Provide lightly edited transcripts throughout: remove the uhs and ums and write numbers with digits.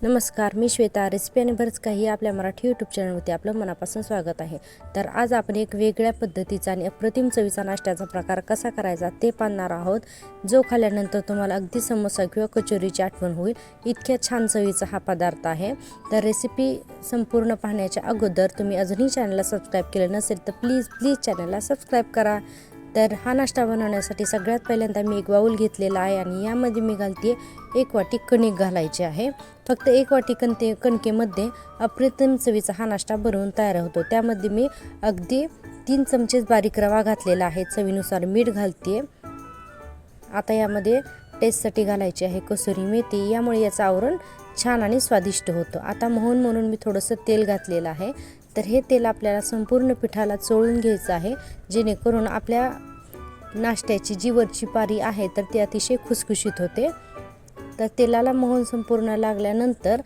नमस्कार, मी श्वेता. रेसिपी आणि बरंच काही आपल्या मराठी यूट्यूब चॅनलवरती आपलं मनापासून स्वागत आहे. तर आज आपण एक वेगळ्या पद्धतीचा आणि अप्रतिम चवीचा नाश्त्याचा प्रकार कसा करायचा ते पाहणार आहोत, जो खाल्ल्यानंतर तुम्हाला अगदी समोसा किंवा कचोरीची आठवण होईल, इतक्या छान चवीचा हा पदार्थ आहे. तर रेसिपी संपूर्ण पाहण्याच्या अगोदर तुम्ही अजूनही चॅनलला सबस्क्राईब केलं नसेल तर प्लीज चॅनलला सबस्क्राईब करा. तर हा नाश्ता बनवण्यासाठी सगळ्यात पहिल्यांदा मी एक बाऊल घेतलेला आहे आणि यामध्ये मी घालते 1 वाटी कणिक घालायची आहे. फक्त 1 वाटी कणकेमध्ये अप्रतिम चवीचा हा नाश्ता बनवून तयार होतो. त्यामध्ये मी अगदी 3 चमचे बारीक रवा घातलेला आहे. चवीनुसार मीठ घालते. आता यामध्ये टेस्टसाठी घालायची आहे कसुरी मेथी. यामुळे याचं आवरण छान आणि स्वादिष्ट होतं. आता म्हणून मी थोडंसं तेल घातलेलं आहे. तर हे तेल आपल्याला संपूर्ण पिठाला चोळून घ्यायचं आहे, जेणेकरून आपल्या नाश्त्याची जी वरची पारी आहे तर ती अतिशय खुसखुशीत होते. तर तेलाला मोहन संपूर्ण लागल्यानंतर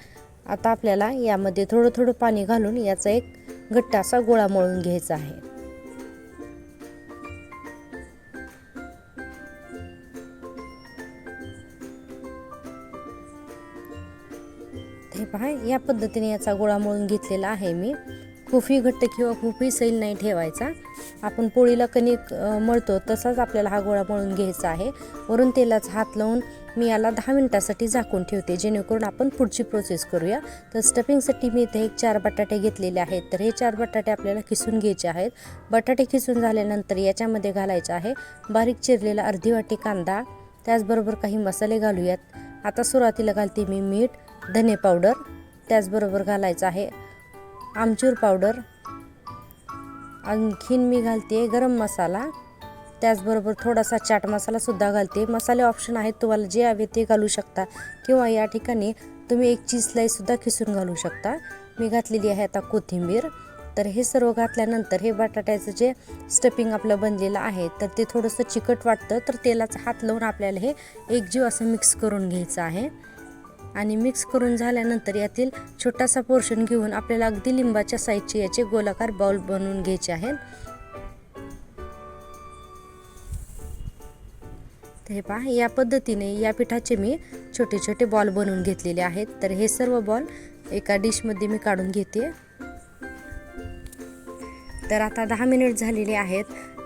आता आपल्याला यामध्ये थोडं पाणी घालून याचा एक घट्ट असा गोळा मळून घ्यायचा आहे. हे पहा, या पद्धतीने याचा गोळा मळून घेतलेला आहे मी. खूपही घट्ट किंवा खूपही सैल नाही ठेवायचा. आपण पोळीला कणिक मळतो तसाच आपल्याला हा गोळा मळून घ्यायचा आहे. वरून तेलाचा हात लावून मी याला 10 मिनिटासाठी झाकून ठेवते, जेणेकरून आपण पुढची प्रोसेस करूया. तर स्टफिंगसाठी मी इथे 4 बटाटे घेतलेले आहेत. तर हे 4 बटाटे आपल्याला किसून घ्यायचे आहेत. बटाटे किसून झाल्यानंतर याच्यामध्ये घालायचं आहे बारीक चिरलेला अर्धी वाटी कांदा, त्याचबरोबर काही मसाले घालूयात. आता सुरुवातीला घालते मी मीठ, धने पावडर, त्याचबरोबर घालायचं आहे आमचूर पावडर, आणखीन मी घालते गरम मसाला, त्याचबरोबर थोडासा चाट मसाला सुद्धा घालते. मसाले ऑप्शन आहेत, तुम्हाला जे हवे ते घालू शकता किंवा या ठिकाणी तुम्ही एक चीज स्लाइससुद्धा खिसून घालू शकता. मी घातलेली आहे आता कोथिंबीर. तर हे सर्व घातल्यानंतर हे बटाट्याचं जे स्टफिंग आपलं बनलेलं आहे तर ते थोडंसं चिकट वाटतं. तर तेलाचा हात लावून आपल्याला हे एकजीव असं मिक्स करून घ्यायचं आहे. आणि मिक्स करून झाल्यानंतर यातील छोटासा पोर्शन घेऊन आपल्याला अगदी लिंबाच्या साईजचे याचे गोलाकार बाउल बनवून घ्यायचे आहेत. तर हे पहा, या पद्धतीने या पिठाचे मी छोटे छोटे बॉल बनवून घेतलेले आहेत. तर हे सर्व बॉल एका डिशमध्ये मी काढून घेते. तर आता 10 मिनिट झालेले आहेत.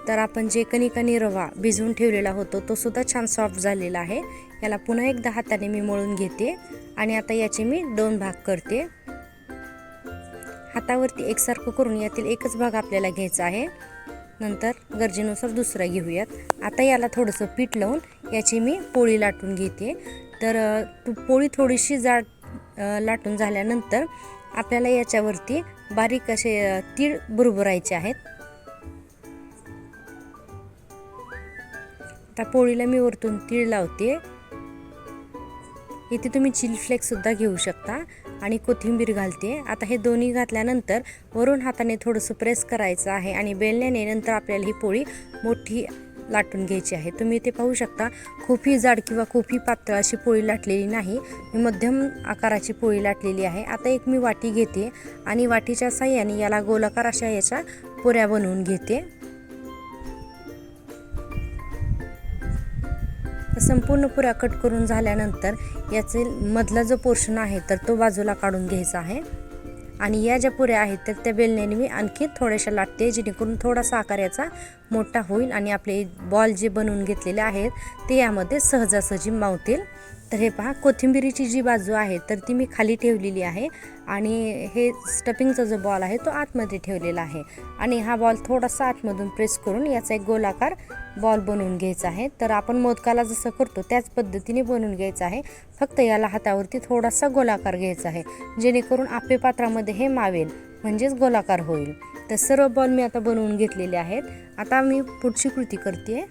तर आपण जे कणिक आणि रवा भिजवून ठेवलेला होतो तो सुद्धा छान सॉफ्ट झालेला आहे. याला पुन्हा एकदा हाताने मी मळून घेते आणि आता याचे मी 2 भाग करते. हातावरती एकसारखं करून यातील एकच भाग आपल्याला घ्यायचा आहे. नंतर गरजेनुसार दुसरा घेऊयात. आता याला थोडंसं पीठ लावून याची मी पोळी लाटून घेते. तर पोळी थोडीशी जाड लाटून झाल्यानंतर आपल्याला याच्यावरती बारीक असे तीळ भुरभुरायचे आहेत. आता पोळीला मी वरतून तीळ लावते. इथे तुम्ही चिली फ्लेक्ससुद्धा घेऊ शकता आणि कोथिंबीर घालते. आता हे दोन्ही घातल्यानंतर वरून हाताने थोडंसं प्रेस करायचं आहे आणि बेलण्याने नंतर आपल्याला ही पोळी मोठी लाटून घ्यायची आहे. तुम्ही इथे पाहू शकता, खूपही जाड किंवा खूपही पातळ अशी पोळी लाटलेली नाही, मी मध्यम आकाराची पोळी लाटलेली आहे. आता एक मी वाटी घेते आणि वाटीच्या साहाय्याने याला गोलाकार अशा याच्या पुऱ्या बनवून घेते. संपूर्ण पुऱ्या कट करून झाल्यानंतर याचे मधला जो पोर्शन आहे तर तो बाजूला काढून घ्यायचा आहे. आणि या ज्या पुऱ्या आहेत तर त्या बेलण्याने मी आणखी थोड्याशा लाटते, जेणेकरून थोडासा आकार याचा मोठा होईल आणि आपले बॉल जे बनवून घेतलेले आहेत ते यामध्ये सहजासहजी मावतील. तर हे पहा, कोथिंबिरीची जी बाजू आहे तर ती मी खाली ठेवलेली आहे आणि हे स्टफिंगचा जो बॉल आहे तो आतमध्ये ठेवलेला आहे. आणि हा बॉल थोडासा आतमधून प्रेस करून याचा एक गोलाकार बॉल बनवून घ्यायचा आहे. तर आपण मोदकाला जसं करतो त्याच पद्धतीने बनवून घ्यायचं आहे. फक्त याला हातावरती थोडासा गोलाकार घ्यायचा आहे, जेणेकरून आप्पे पात्रामध्ये हे मावेल, म्हणजेच गोलाकार होईल. तर सर्व बॉल मी आता बनवून घेतलेले आहेत. आता मी पुढची कृती करते.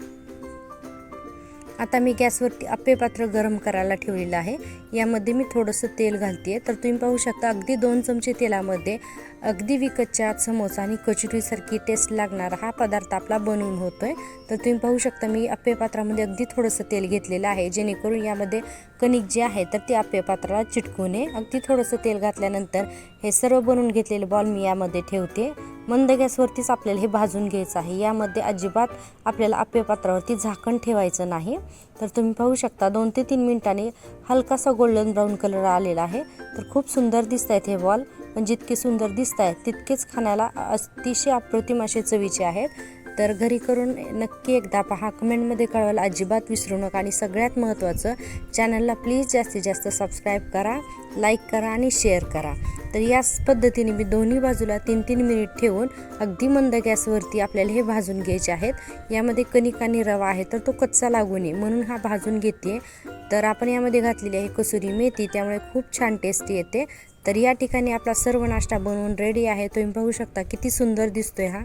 आता मी गॅसवरती आप्पे पात्र गरम करायला ठेवलेलं आहे. यामध्ये मी थोडंसं तेल घालते. तर तुम्ही पाहू शकता, अगदी 2 चमचे तेलामध्ये अगदी विकतच्या समोसा आणि कचोरीसारखी टेस्ट लागणारा हा पदार्थ आपला बनवून होतोय. तर तुम्ही पाहू शकता, मी आप्पे पात्रामध्ये अगदी थोडंसं तेल घेतलेलं आहे, जेणेकरून यामध्ये कणिक जे आहे तर ते आप्पे पात्राला चिटकू नये. अगदी थोडंसं तेल घातल्यानंतर हे सर्व बनवून घेतलेले बॉल मी यामध्ये ठेवते मंद गॅसवरतीच आपल्याला हे भाजून घ्यायचं आहे। यामध्ये अजिबात आपल्याला आप्पेपात्रावरती झाकण ठेवायचं नाही। तर तुम्ही पाहू शकता 2 ते 3 मिनिटांनी हलकासा गोल्डन ब्राऊन कलर आलेला आहे। तर खूप सुंदर दिसत आहेत हे बॉल, पण जितके सुंदर दिसत आहेत तितकेच खाण्याला अतिशय अप्रतिम असे चवीचे आहेत। तर घरी करून नक्की एकदा पहा, कमेंटमध्ये कळवायला अजिबात विसरू नका। आणि सगळ्यात महत्त्वाचं, चॅनलला प्लीज जास्तीत जास्त सबस्क्राईब करा, लाईक करा आणि शेअर करा। तर याच पद्धतीने मी दोन्ही बाजूला 3-3 मिनिट ठेवून अगदी मंद गॅसवरती आपल्याला हे भाजून घ्यायचे आहेत। यामध्ये कणिक आणि रवा आहे तर तो कच्चा लागू नये म्हणून हा भाजून घेते। तर आपण यामध्ये घातलेली आहे कसुरी मेथी, त्यामुळे खूप छान टेस्टी येते। तर या ठिकाणी आपला सर्व नाश्ता बनवून रेडी आहे। तुम्ही पाहू शकता किती सुंदर दिसतोय हा।